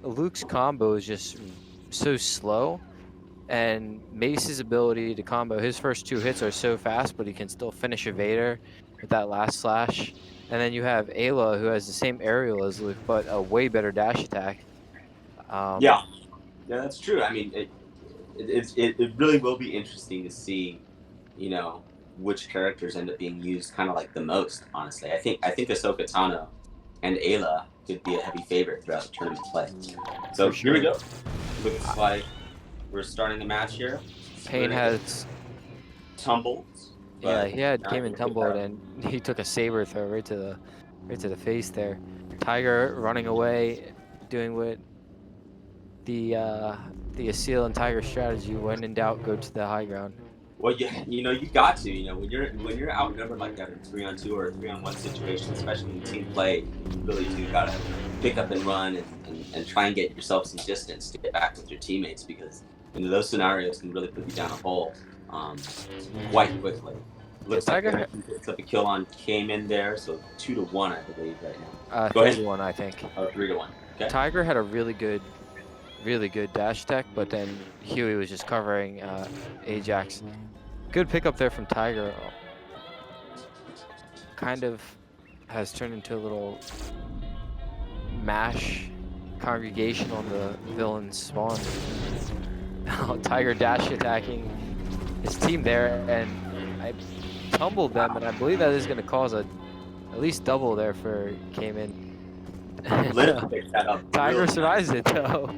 Luke's combo is just so slow, and Mace's ability to combo, his first 2 hits are so fast, but he can still finish a Vader with that last slash. And then you have Ayla, who has the same aerial as Luke, but a way better dash attack. Um, Yeah, yeah, that's true. I mean, it really will be interesting to see, you know, which characters end up being used kind of like the most. Honestly, I think Ahsoka Tano and Ayla could be a heavy favorite throughout the tournament play. for So here we sure. go. Looks like we're starting the match here. Payne Splinter gets has, tumbled, yeah, but he had not came able and to pick that tumbled, up. and he took a saber throw right to the face there. Tiger running away, doing what the Asil and Tiger strategy. When in doubt, go to the high ground. Well, you got to, when you're outnumbered like that in 3-on-2 or a 3-on-1 situation, especially in team play, you really do gotta pick up and run and try and get yourself some distance to get back with your teammates because those scenarios can really put you down a hole quite quickly. Yeah, Looks like Tiger, Anakin picks up a kill on Caamen there, so 2-1, I believe, right now. Go 3 ahead. to 1, I think. Oh, 3-1. Okay. Tiger had a really good dash tech, but then Huey was just covering Ajax. Good pickup there from Tiger. Kind of has turned into a little mash congregation on the villain's spawn. Tiger dash attacking his team there, and I tumbled them, and I believe that is going to cause at least double there for Cayman. Splinter picks that up Tiger really nice. survives it though.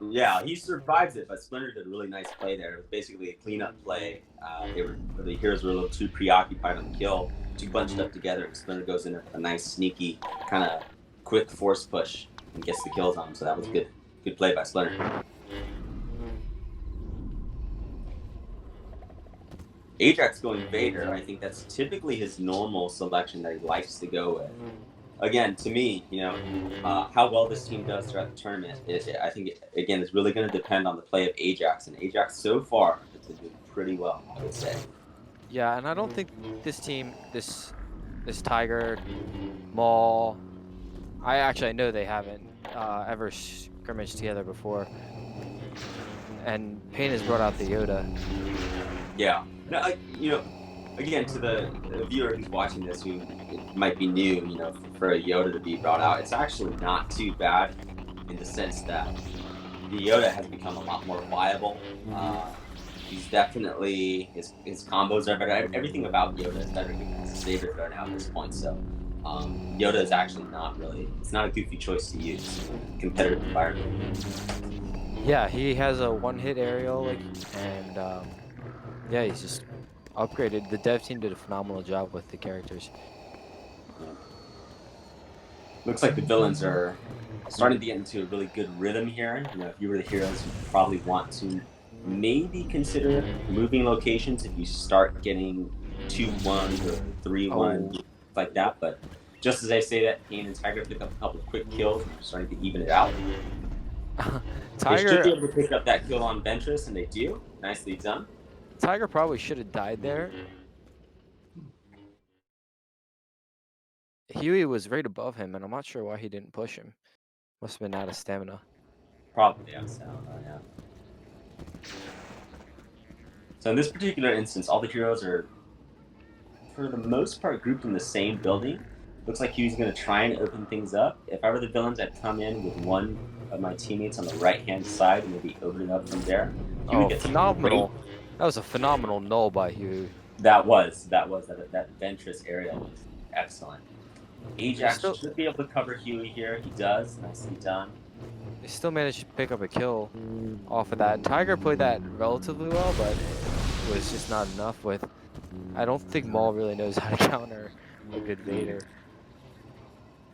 Yeah, he survives it, but Splinter did a really nice play there. It was basically a cleanup play. The heroes were a little too preoccupied on the kill, too bunched up together, and Splinter goes in a nice sneaky kind of quick force push and gets the kills on him. So that was good play by Splinter. Ajax going Vader, I think that's typically his normal selection that he likes to go with. Again, to me, how well this team does throughout the tournament, I think, again, is really going to depend on the play of Ajax. And Ajax, so far, has been doing pretty well, I would say. Yeah, and I don't think this team, this Tiger, Maul, I know they haven't ever scrimmaged together before, and Payne has brought out the Yoda. Yeah. Now, again, to the viewer who's watching this who might be new, for a Yoda to be brought out, it's actually not too bad in the sense that the Yoda has become a lot more viable. He's definitely his combos are better. Everything about Yoda is better. He has a saber throw now at this point, so Yoda is actually it's not a goofy choice to use in a competitive environment. Yeah, he has a one-hit aerial, and yeah, he's just upgraded. The dev team did a phenomenal job with the characters. Yeah. Looks like the villains are starting to get into a really good rhythm here. If you were the heroes, you probably want to maybe consider moving locations if you start getting 2-1 or 3-1, Oh, like that. But just as I say that, Kane and Tiger pick up a couple of quick kills and they're starting to even it out. They should be Tiger, able to pick up that kill on Ventress, and they do. Nicely done. Tiger probably should have died there. Huey was right above him, and I'm not sure why he didn't push him. Must have been out of stamina. Probably out of sound, yeah. So in this particular instance, all the heroes are, for the most part, grouped in the same building. Looks like Huey's going to try and open things up. If I were the villains, I'd come in with one of my teammates on the right-hand side and maybe open it up from there. Huey Oh, gets phenomenal. great. That was a phenomenal null by Huey. That Ventress area was excellent. He Ajax still, should be able to cover Huey here. He does. Nicely done. he still managed to pick up a kill off of that. Tiger played that relatively well, but it was just not enough with... I don't think Maul really knows how to counter a good Vader.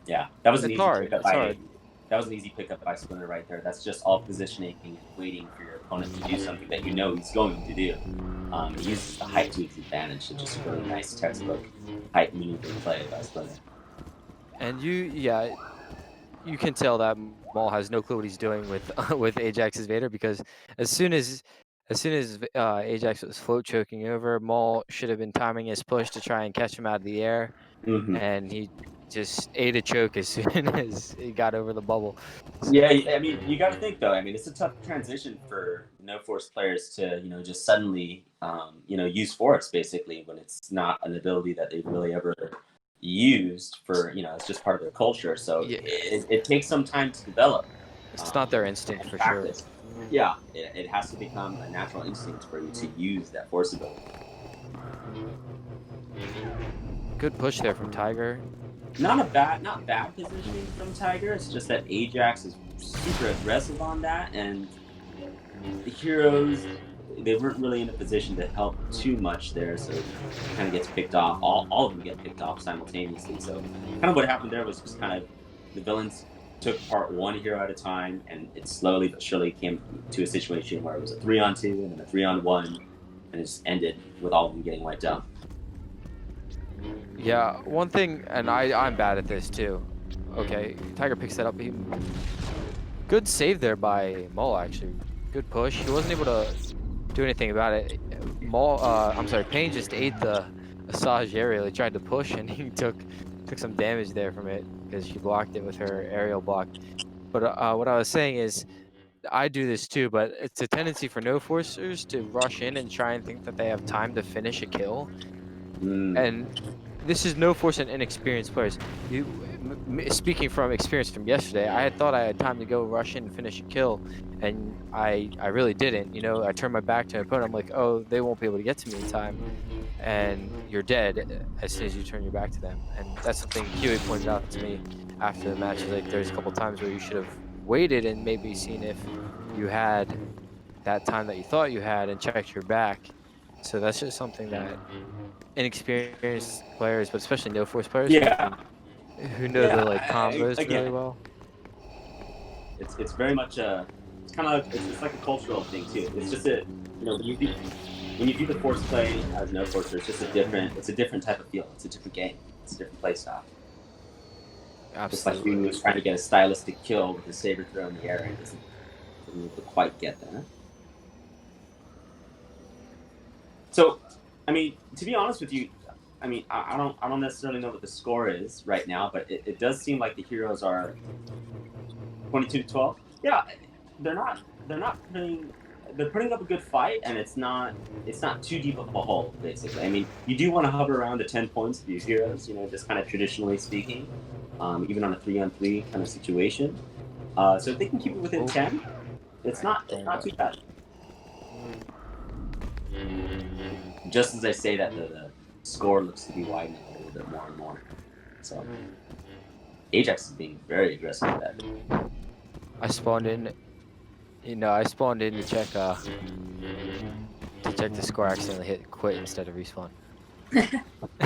Yeah, that was an It's easy hard. pickup It's hard. by Splinter right there. That's just all positioning and waiting for your opponent to do something that you know he's going to do. He uses the height to his advantage, so just a really nice textbook height maneuver play by Splinter. And you can tell that Maul has no clue what he's doing with with Ajax's Vader, because as soon as Ajax was float choking over, Maul should have been timing his push to try and catch him out of the air, Mm-hmm. and he just ate a choke as soon as he got over the bubble. Yeah, I mean, you got to think though. I mean, it's a tough transition for no force players to, just suddenly, use force basically when it's not an ability that they've really ever used for, it's just part of their culture. So Yeah, it takes some time to develop it's not their instinct and for sure. practice. Yeah, it has to become a natural instinct for you to use that force ability. Good push there from Tiger. Not bad positioning from Tiger. It's just that Ajax is super aggressive on that, and the heroes, they weren't really in a position to help too much there, so it kind of gets picked off. All of them get picked off simultaneously. So kind of what happened there was just kind of the villains took apart one hero at a time, and it slowly but surely came to a situation where it was a 3-on-2 and then a 3-on-1, and it just ended with all of them getting wiped out. Yeah, one thing, and I'm bad at this too. Okay, Tiger picks that up. Good save there by Maul, actually. Good push. He wasn't able to do anything about it. Payne just ate the Asajj aerial. He tried to push, and he took some damage there from it because she blocked it with her aerial block. But what I was saying is, I do this too, but it's a tendency for no forcers to rush in and try and think that they have time to finish a kill. And this is no force and inexperienced players. Speaking from experience from yesterday, I had thought I had time to go rush in and finish a kill, and I really didn't. I turned my back to my opponent. I'm like, oh, they won't be able to get to me in time, and you're dead as soon as you turn your back to them. And that's something Huey pointed out to me after the match. He's like, there's a couple times where you should have waited and maybe seen if you had that time that you thought you had and checked your back. So that's just something that inexperienced players, but especially no force players who know the combos really well. It's very much it's kind of it's like a cultural thing too. It's just when you view the force play as no forcer, it's just a different type of feel. It's a different game. It's a different play style. Absolutely. Just like Huey was trying to get a stylistic kill with the saber throw in the air, and didn't quite get there. So, I mean, to be honest with you, I mean, I don't necessarily know what the score is right now, but it does seem like the heroes are 22-12. Yeah, they're putting up a good fight, and it's not too deep of a hole, basically. I mean, you do want to hover around the 10 points of your heroes, just kind of traditionally speaking, even on a 3-on-3 kind of situation. So if they can keep it within 10, it's not too bad. Just as I say that, the score looks to be widening a little bit more and more. So Ajax is being very aggressive with that. I spawned in to check the score. I accidentally hit quit instead of respawn.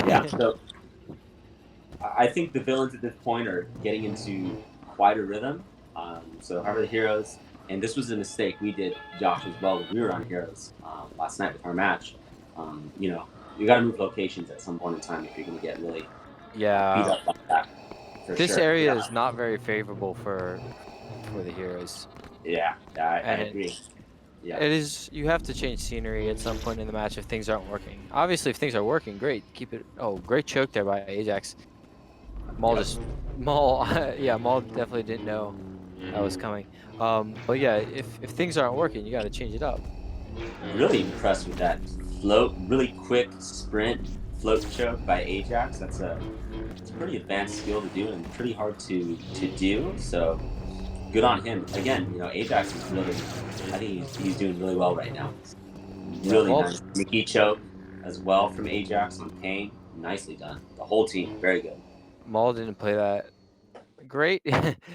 Yeah, so I think the villains at this point are getting into quite a rhythm. So however the heroes, and this was a mistake we did, Josh, as well, when we were on heroes last night with our match. You got to move locations at some point in time if you're going to get really beat up like that. This area is not very favorable for the heroes. Yeah, I agree. Yeah, it is. You have to change scenery at some point in the match if things aren't working. Obviously, if things are working, great. Keep it. Oh, great choke there by Ajax. Maul Maul definitely didn't know that was coming. But yeah, if things aren't working, you got to change it up. Really impressed with that float, really quick sprint float choke by Ajax. It's a pretty advanced skill to do and pretty hard to do. So good on him. Again, Ajax is really, I think he's doing really well right now. Really nice. Mickey choke as well from Ajax on Payne. Nicely done. The whole team, very good. Maul didn't play that great.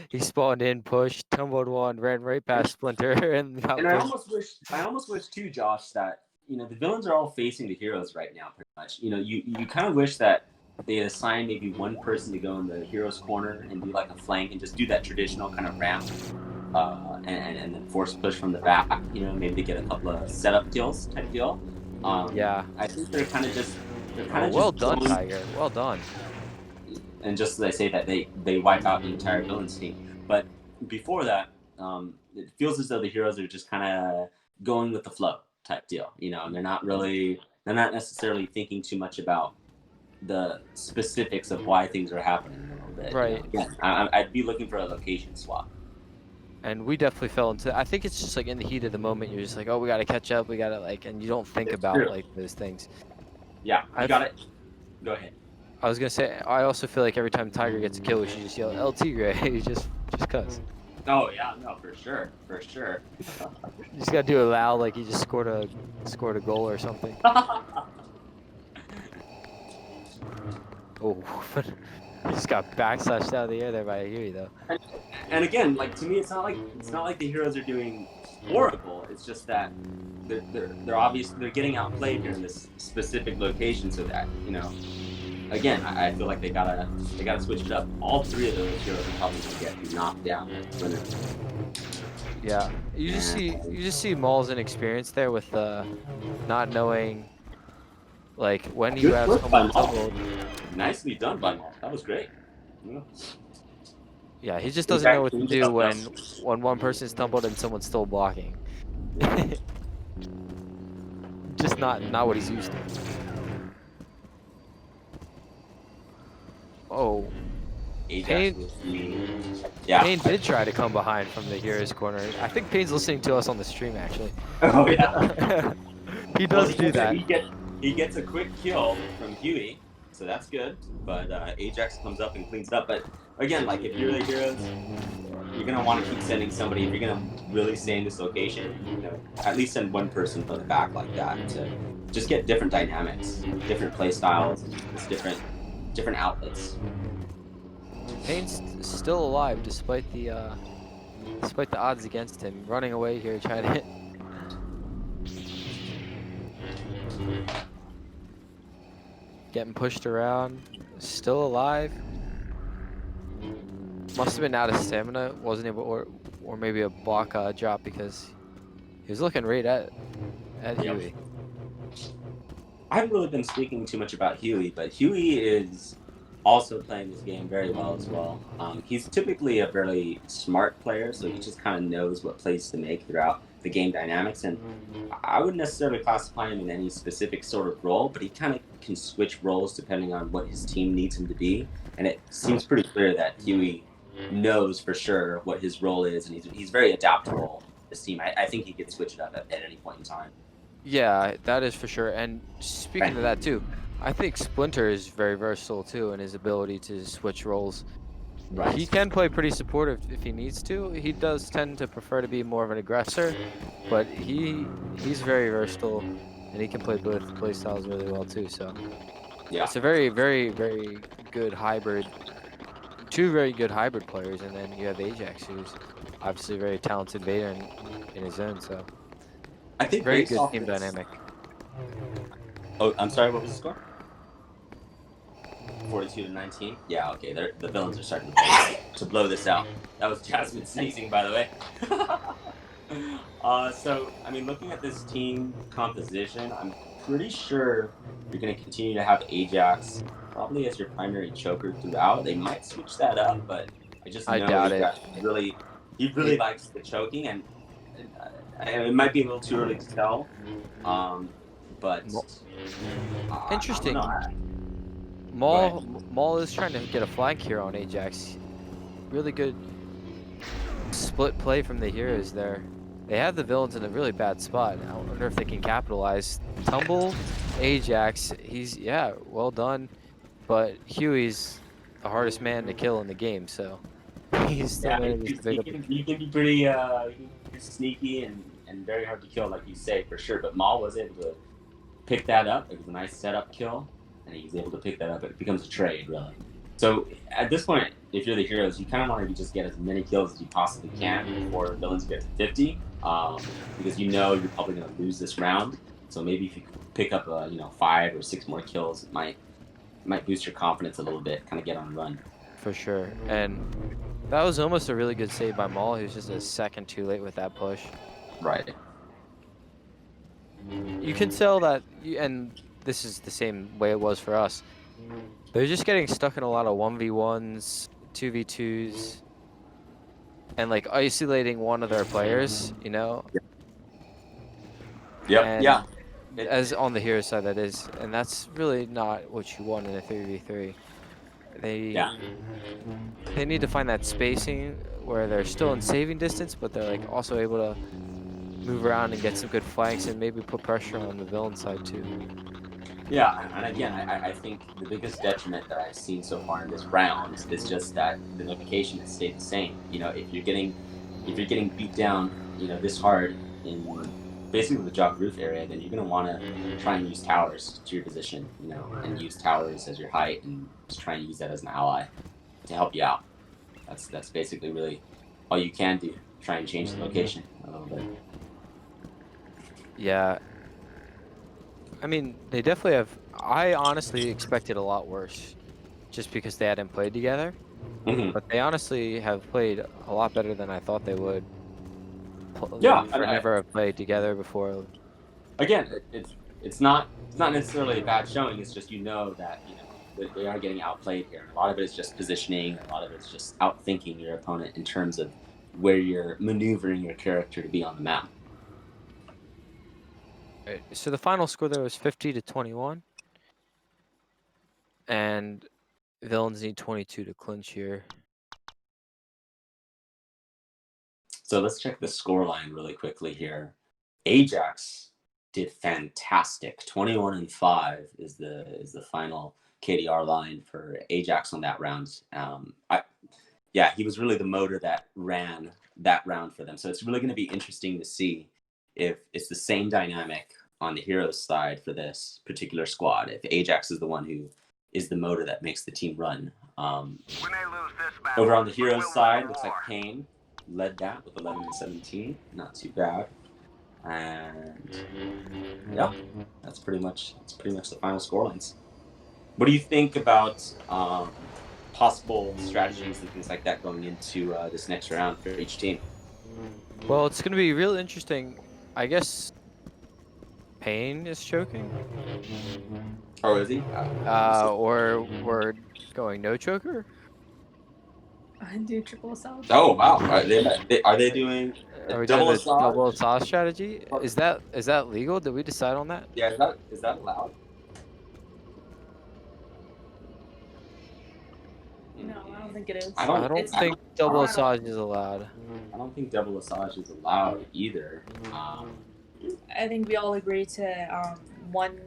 He spawned in, pushed, tumbled one, ran right past Splinter, and got pushed. I almost wish too, Josh, that the villains are all facing the heroes right now, pretty much. You kind of wish that they assign maybe one person to go in the hero's corner and do like a flank and just do that traditional kind of ramp, and then force push from the back. Maybe they get a couple of setup kills type deal. Yeah, I think they're kind of just. Well done, Tiger. Well done. And just as I say that, they wipe out the entire villains team. But before that, it feels as though the heroes are just kind of going with the flow type deal, and they're not necessarily thinking too much about the specifics of why things are happening a little bit. You know, Right. again, I'd be looking for a location swap. And we definitely fell into. I think it's just like in the heat of the moment, you're just like, oh, we gotta catch up. We gotta like, and you don't think It's about true. like those things. Yeah, you I've. got it. Go ahead. I was gonna say. I also feel like every time Tiger gets a kill, we should just yell LT Gray, just cause. Oh yeah, no, for sure, for sure. You just gotta do it loud, like he just scored a goal or something. Oh, he just got backslashed out of the air there by Huey though. And again, like to me, it's not like the heroes are doing horrible. It's just that they're obviously they're getting outplayed here in this specific location. So that again, I feel like they gotta switch it up. All three of those heroes are probably gonna get knocked down. Yeah, you just see Maul's inexperience there with not knowing like when you Good have work by someone Maul. tumbled. Nicely done by Maul. That was great. Yeah. Yeah, he just In doesn't know fact, what to cleaned it do up well. when one person's tumbled and someone's still blocking. Just not what he's used to. Oh, Ajax Payne, was the yeah. Payne did try to come behind from the hero's corner. I think Payne's listening to us on the stream actually. Oh yeah. He does do that. He gets a quick kill from Huey, so that's good. But Ajax comes up and cleans it up. But again, like if you're the heroes, you're gonna want to keep sending somebody. If you're gonna really stay in this location, at least send one person from the back like that to just get different dynamics, different play styles, just different outlets. Payne's still alive despite the odds against him. Running away here, trying to hit. Getting pushed around. Still alive. Must have been out of stamina. Wasn't able, or maybe a block drop because he was looking right at Huey. I haven't really been speaking too much about Huey, but Huey is also playing this game very well as well. He's typically a very smart player, so he just kind of knows what plays to make throughout the game dynamics. And I wouldn't necessarily classify him in any specific sort of role, but he kind of can switch roles depending on what his team needs him to be. And it seems pretty clear that Huey knows for sure what his role is, and he's very adaptable. This team, I think he could switch it up at any point in time. Yeah, that is for sure. And speaking of that too, I think Splinter is very versatile too in his ability to switch roles. Right. He can play pretty supportive if he needs to. He does tend to prefer to be more of an aggressor, but he's very versatile and he can play both play styles really well too. So Yeah. it's a very, very, very good hybrid. Two very good hybrid players, and then you have Ajax, who's obviously a very talented Vader in his own. So I think very based good off team this- dynamic. Oh, I'm sorry. What was the score? 42-19. Yeah. Okay. The villains are starting to blow this out. That was Jasmine sneezing, by the way. So I mean, looking at this team composition, I'm pretty sure you're going to continue to have Ajax probably as your primary choker throughout. They might switch that up, but I just know I doubt it. Ajax he really likes the choking, and it might be a little too early to tell. But Interesting. I don't know. Maul is trying to get a flank here on Ajax. Really good split play from the heroes there. They have the villains in a really bad spot. I wonder if they can capitalize. Tumble, Ajax, well done. But Huey's the hardest man to kill in the game, so he's still managed to pick up. You can be pretty sneaky and very hard to kill, like you say, for sure. But Maul was able to pick that up. It was a nice setup kill, and he's able to pick that up. It becomes a trade, really. So at this point, if you're the heroes, you kind of want to just get as many kills as you possibly can before villains get to 50, because you know you're probably going to lose this round. So maybe if you pick up 5 or 6 more kills, it might boost your confidence a little bit, kind of get on a run. For sure. And that was almost a really good save by Maul. He was just a second too late with that push. Right. You can tell that, and this is the same way it was for us. They're just getting stuck in a lot of 1v1s, 2v2s, and like isolating one of their players, Yep. And yeah. as on the hero side, that is, and that's really not what you want in a 3v3. Yeah. They need to find that spacing where they're still in saving distance, but they're like also able to move around and get some good flanks and maybe put pressure on the villain side too. Yeah, and again, I think the biggest detriment that I've seen so far in this round is just that the location has stayed the same. If you're getting beat down, this hard in basically the jog roof area, then you're gonna want to try and use towers to your position, and use towers as your height, and just try and use that as an ally to help you out. That's basically really all you can do. Try and change the location a little bit. Yeah, I mean, they definitely have. I honestly expected a lot worse, just because they hadn't played together. Hmm. But they honestly have played a lot better than I thought they would. Yeah, For never have played together before. again, it's not necessarily a bad showing. It's just that they are getting outplayed here. And a lot of it is just positioning. A lot of it's just outthinking your opponent in terms of where you're maneuvering your character to be on the map. So the final score there was 50-21, and villains need 22 to clinch here. So let's check the score line really quickly here. Ajax did fantastic. 21-5 is the final KDR line for Ajax on that round. Yeah, he was really the motor that ran that round for them. So it's really going to be interesting to see if it's the same dynamic on the heroes side for this particular squad. If Ajax is the one who is the motor that makes the team run. Over on the heroes side, looks like Caamen led that with 11-17. Not too bad. And yeah, that's pretty much the final scorelines. What do you think about possible strategies and things like that going into this next round for each team? Well, it's going to be real interesting. I guess Pain is choking. Oh, is he? Or we're going no choker. I do triple assault. Oh wow! Are they doing Are we double doing the assault? double assault strategy? Is that legal? Did we decide on that? Yeah, is that allowed? No, I don't think it is. I I don't It's think double not. assault is allowed. I don't think double assault is allowed either. I think we all agree to one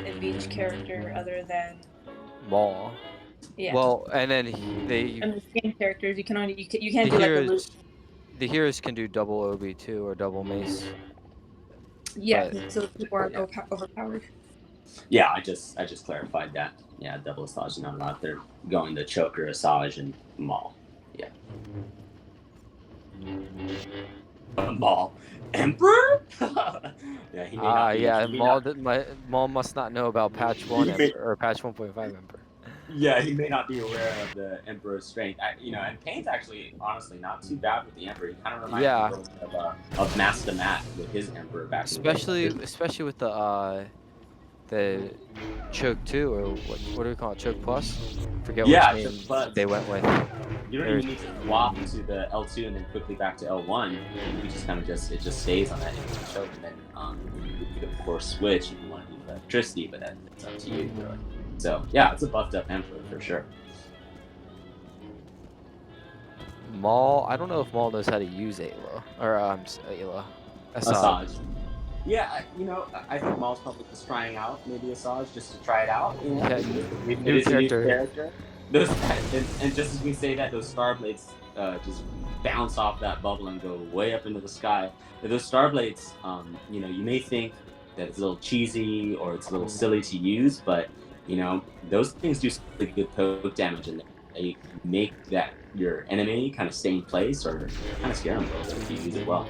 of each character other than Maul. yeah. Well, and then And the same characters you can't the do like a loop. heroes can do double OB too or double mace. Yeah, but- so people aren't overpowered. Yeah, I just clarified that. Yeah, double Asajj is not allowed. They're going to choker, Asajj, and Maul. Yeah. Maul. Emperor? Yeah, he may not be. Yeah, he may Maul, not- Maul must not know about patch 1 Emperor, or patch 1.5 Emperor. Yeah, he may not be aware of the Emperor's strength. And Pain's actually, honestly, not too bad with the Emperor. He kind of reminds me a little bit of Master Matt with his Emperor back in the day. Especially with the choke 2, or what do we call it, choke plus? Forget which name they went with. You don't even need to swap to the L2 and then quickly back to L1. You just kind of it just stays on that instant choke, and then you could of course switch if you want to use electricity, but that's up to you. Really. So yeah, it's a buffed up Emperor for sure. Maul, I don't know if Maul knows how to use Ayla, or Ayla. Asajj. Yeah, I think Maul's probably just trying out maybe Asajj just to try it out. Yeah, new character. And just as we say that, those star blades just bounce off that bubble and go way up into the sky. Those star blades, you may think that it's a little cheesy or it's a little silly to use, but those things do some really good poke damage, and they make that your enemy kind of stay in place or kind of scare them a little bit if you use it well.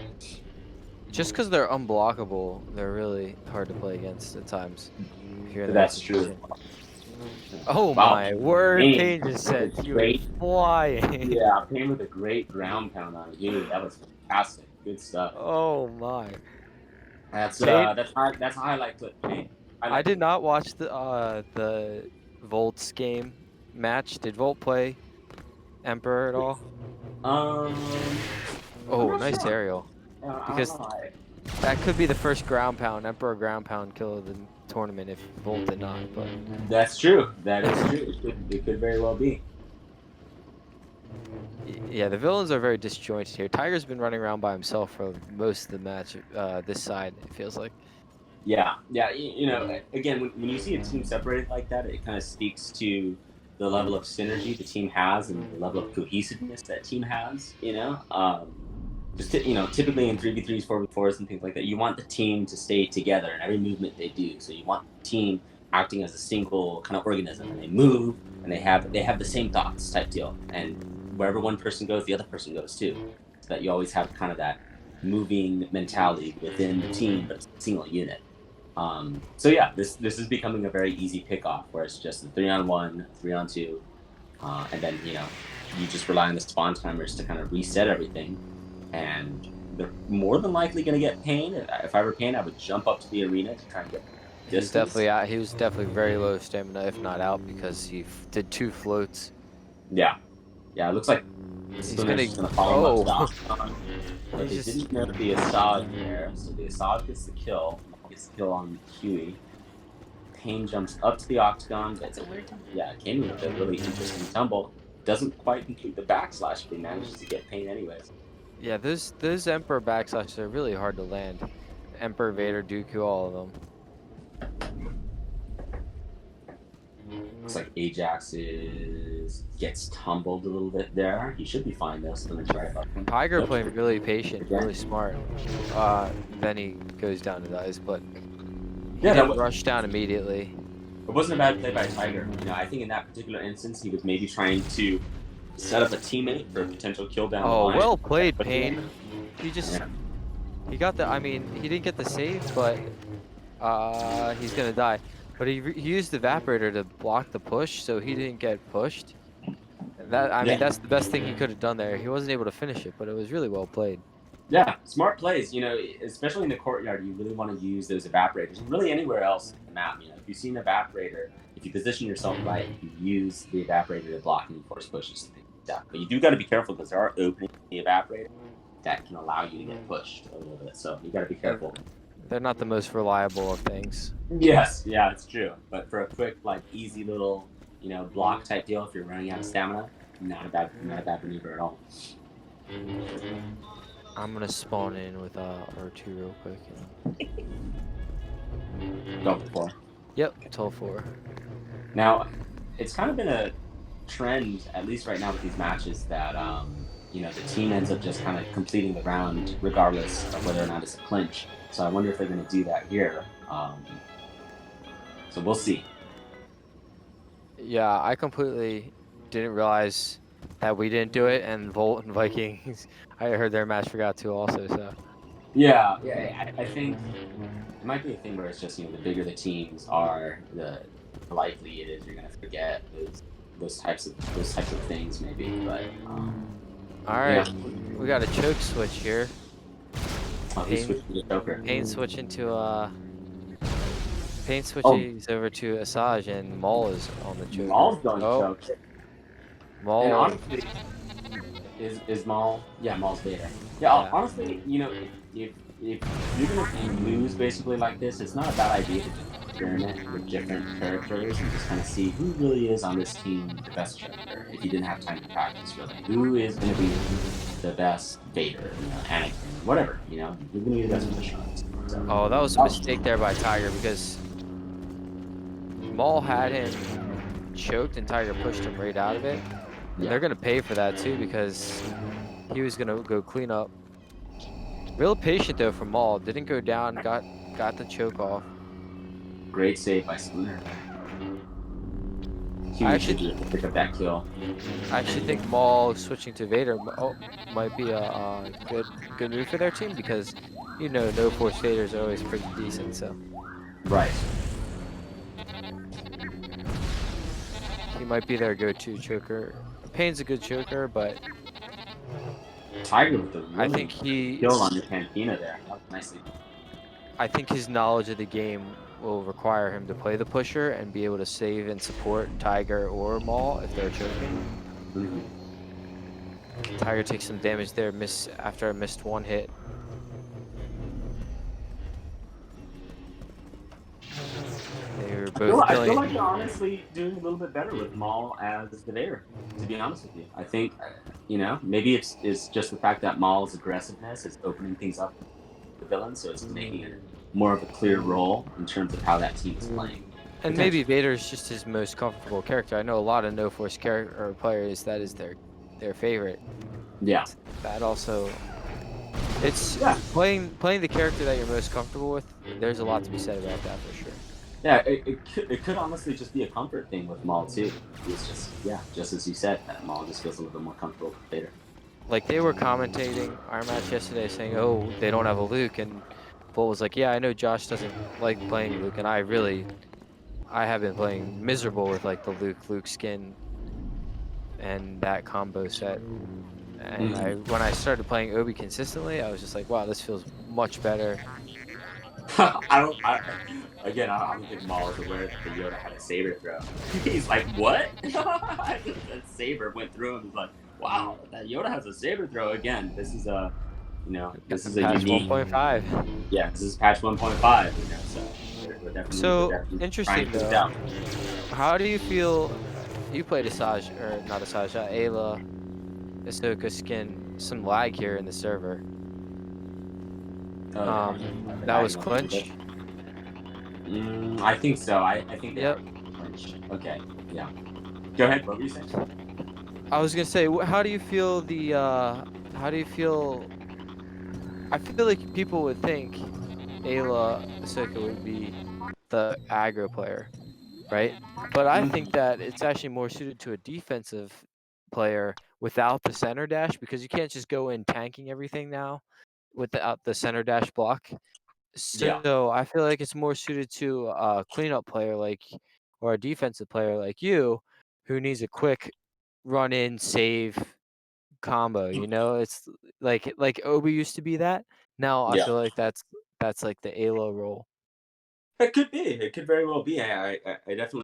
Just because they're unblockable, they're really hard to play against at times. That's true. Oh wow. My word, Pain just said you were flying. Yeah, Pain with a great ground pound on you. That was fantastic. Good stuff. Oh my. That's a highlight clip, Pain. I did not watch the Volt's game match. Did Volt play Emperor at all? Oh, nice aerial. Because That could be the first ground pound, Emperor ground pound kill of the tournament if Volt did not. But That's true. That is true. It could very well be. yeah, the villains are very disjointed here. Tiger's been running around by himself for most of the match. This side, it feels like. Yeah, yeah. You know, again, when you see a team separated like that, it kind of speaks to the level of synergy the team has and the level of cohesiveness that team has. You know, typically in 3v3s, 4v4s, and things like that, you want the team to stay together in every movement they do. So you want the team acting as a single kind of organism, and they move and they have the same thoughts type deal. And wherever one person goes, the other person goes too. So that you always have kind of that moving mentality within the team, but it's a single unit. So yeah, this is becoming a very easy pick-off where it's just a 3-on-1, 3-on-2, and then you just rely on the spawn timers to kind of reset everything, and they're more than likely going to get Pain. If I were Pain, I would jump up to the arena to try and get He's distance. definitely out. He was definitely very low stamina, if not out, because he did 2 floats. Yeah, it looks like He's Spooner's just going to follow him up to Octagon. But they just... didn't know the Assad there, so the Assad gets the kill. Gets the kill on Huey. Pain jumps up to the Octagon. That's a weird tumble. Yeah, Caamen with a really interesting tumble. Doesn't quite complete the backslash, but he manages to get Pain anyways. Yeah, those Emperor backslashes are really hard to land. Emperor, Vader, Dooku, all of them. Looks like Ajax gets tumbled a little bit there. He should be fine though. Spooner's right above him. Tiger Nope. playing really patient, really smart. Then he goes down and dies, but he didn't rush down immediately. It wasn't a bad play by Tiger. I think in that particular instance, he was maybe trying to set up a teammate for a potential kill down the line. Well played, Pain. He got the. I mean, he didn't get the save, but he's gonna die. But he used the evaporator to block the push, so he didn't get pushed. I mean, that's the best thing he could have done there. He wasn't able to finish it, but it was really well played. Yeah, smart plays. Especially in the courtyard, you really want to use those evaporators. And really anywhere else in the map, if you see an evaporator, if you position yourself right, you use the evaporator to block any force pushes and things like that. But you do got to be careful because there are openings in the evaporator that can allow you to get pushed a little bit. So you got to be careful. They're not the most reliable of things. Yes, yeah, it's true. But for a quick, easy little, block type deal, if you're running out of stamina, not a bad maneuver at all. I'm gonna spawn in with R2 real quick. Go before. Yep, 12-4. Now, it's kind of been a trend, at least right now with these matches, that the team ends up just kind of completing the round regardless of whether or not it's a clinch. So I wonder if they're going to do that here. So we'll see. Yeah, I completely didn't realize that we didn't do it, and Volt and Vikings, I heard their match forgot to also, so. Yeah, I think it might be a thing where it's just, the bigger the teams are, the likely it is you're going to forget those types of things maybe, but... Alright, yeah. We got a choke switch here. Pain switching over to Asajj, and Maul is on the choke. Maul's going choke. Maul. And honestly, is Maul? Yeah, Maul's Vader. Yeah, honestly, if you're gonna lose basically like this, it's not a bad idea to just experiment with different characters and just kind of see who really is on this team the best character. If you didn't have time to practice, really, who is gonna be the best Vader, Anakin, whatever, who's gonna be the best pusher on this team. So, Oh, that was a mistake there by Tiger because Maul had him choked and Tiger pushed him right out of it. And they're gonna pay for that too because he was gonna go clean up. Real patient though from Maul. Didn't go down. Got the choke off. Great save by Spooner. Huey should be able to pick up that kill. I actually think Maul switching to Vader might be a good move for their team because no force Vaders are always pretty decent. So. Right. He might be their go-to choker. Pain's a good choker, but Tiger with the I think he kill on the Cantina there. That was nicely. I think his knowledge of the game will require him to play the pusher and be able to save and support Tiger or Maul if they're choking. Mm-hmm. Tiger takes some damage there, after I missed one hit. both I feel like killing. you're honestly doing a little bit better with Maul as the Vader. To be honest with you, I think maybe it's just the fact that Maul's aggressiveness is opening things up for the villain, so it's making it more of a clear role in terms of how that team is playing. And maybe Vader's just his most comfortable character. I know a lot of no force character or players that is their favorite. Yeah. That also, it's Yeah. playing the character that you're most comfortable with. There's a lot to be said about that for sure. Yeah, it could honestly just be a comfort thing with Maul too. It's just as you said, that Maul just feels a little bit more comfortable with Vader. Like they were commentating our match yesterday, saying, "Oh, they don't have a Luke," and Bull was like, "Yeah, I know Josh doesn't like playing Luke, and I have been playing miserable with like the Luke skin and that combo set." And when I started playing Obi consistently, I was just like, "Wow, this feels much better." Again, I don't think Maul is aware that the Yoda had a saber throw. He's like, what? That saber went through him. He's like, wow, that Yoda has a saber throw again. This is a, this is a Patch unique. 1.5. Yeah, this is patch 1.5. So we're definitely. So we're definitely interesting trying things though. out. How do you feel? You played Asajj, or not Asajj, Ayla, Ahsoka skin. Some lag here in the server. That was clinch. I think so. I think they Yep. are clinch. Okay. Yeah. Go ahead. What were you saying? I was gonna say, how do you feel the? How do you feel? I feel like people would think Ayla Ahsoka would be the aggro player, right? But I think that it's actually more suited to a defensive player without the center dash, because you can't just go in tanking everything now without the center dash block. Yeah. So I feel like it's more suited to a cleanup player or a defensive player like you, who needs a quick run in save combo. It's like Obi used to be that. Now I Yeah. feel like that's like the Alo role. It could be. It could very well be. I definitely